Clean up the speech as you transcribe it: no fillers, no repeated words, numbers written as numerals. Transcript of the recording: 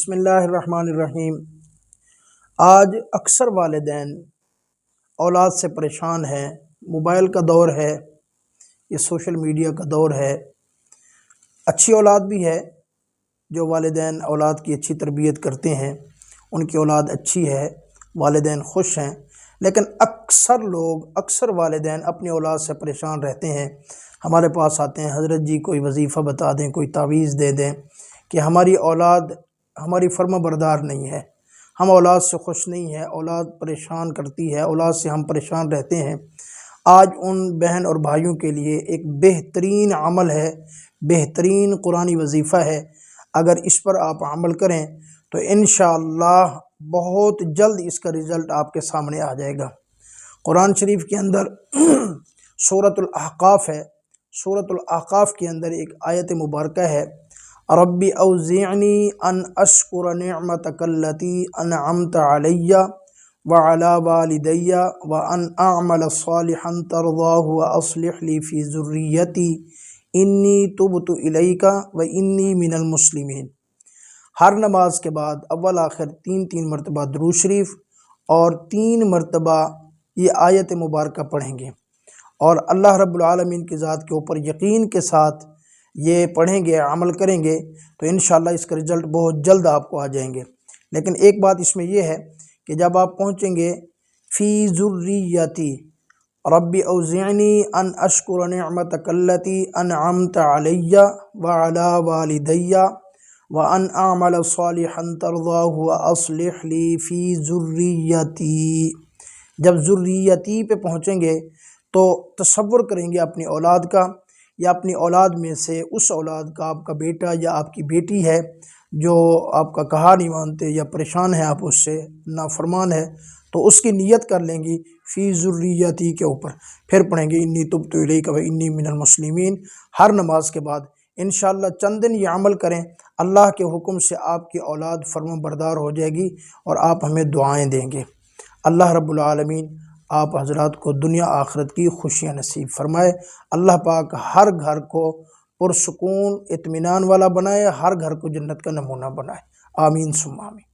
بسم اللہ الرحمن الرحیم۔ آج اکثر والدین اولاد سے پریشان ہیں۔ موبائل کا دور ہے، یہ سوشل میڈیا کا دور ہے۔ اچھی اولاد بھی ہے، جو والدین اولاد کی اچھی تربیت کرتے ہیں، ان کی اولاد اچھی ہے، والدین خوش ہیں، لیکن اکثر والدین اپنی اولاد سے پریشان رہتے ہیں۔ ہمارے پاس آتے ہیں، حضرت جی کوئی وظیفہ بتا دیں، کوئی تعویذ دے دیں کہ ہماری اولاد ہماری فرما بردار نہیں ہے، ہم اولاد سے خوش نہیں ہیں، اولاد پریشان کرتی ہے، اولاد سے ہم پریشان رہتے ہیں۔ آج ان بہن اور بھائیوں کے لیے ایک بہترین عمل ہے، بہترین قرآنی وظیفہ ہے۔ اگر اس پر آپ عمل کریں تو انشاءاللہ بہت جلد اس کا رزلٹ آپ کے سامنے آ جائے گا۔ قرآن شریف کے اندر سورۃ الاحقاف ہے، سورۃ الاحقاف کے اندر ایک آیت مبارکہ ہے، رب اوزعنی ان اشکر نعمتک التی انعمت علی وعلی والدی وان اعمل صالحا ترضاہ واصلح لی فی ذریتی انی تبت الیک وانی من المسلمین۔ ہر نماز کے بعد اول آخر تین مرتبہ درود شریف اور 3 مرتبہ یہ آیت مبارکہ پڑھیں گے، اور اللہ رب العالمین کی ذات کے اوپر یقین کے ساتھ یہ پڑھیں گے، عمل کریں گے تو انشاءاللہ اس کا رزلٹ بہت جلد آپ کو آ جائیں گے۔ لیکن ایک بات اس میں یہ ہے کہ جب آپ پہنچیں گے فی ذریتی، رب اوزعنی ان اشکر نعمتک التی انعمت علی وعلی والدی وان اعمل صالحا ترضاہ واصلح لی فی ذریتی، جب ذریتی پہ پہنچیں گے تو تصور کریں گے اپنی اولاد کا، یا اپنی اولاد میں سے اس اولاد کا، آپ کا بیٹا یا آپ کی بیٹی ہے جو آپ کا کہا نہیں مانتے یا پریشان ہے آپ اس سے، نافرمان ہے، تو اس کی نیت کر لیں گی فی ذریتی کے اوپر، پھر پڑھیں گے انی تبت الیک و انی من المسلمین ہر نماز کے بعد۔ انشاءاللہ چند دن یہ عمل کریں، اللہ کے حکم سے آپ کی اولاد فرما بردار ہو جائے گی اور آپ ہمیں دعائیں دیں گے۔ اللہ رب العالمین آپ حضرات کو دنیا آخرت کی خوشیاں نصیب فرمائے۔ اللہ پاک ہر گھر کو پرسکون اطمینان والا بنائے، ہر گھر کو جنت کا نمونہ بنائے۔ آمین ثم آمین۔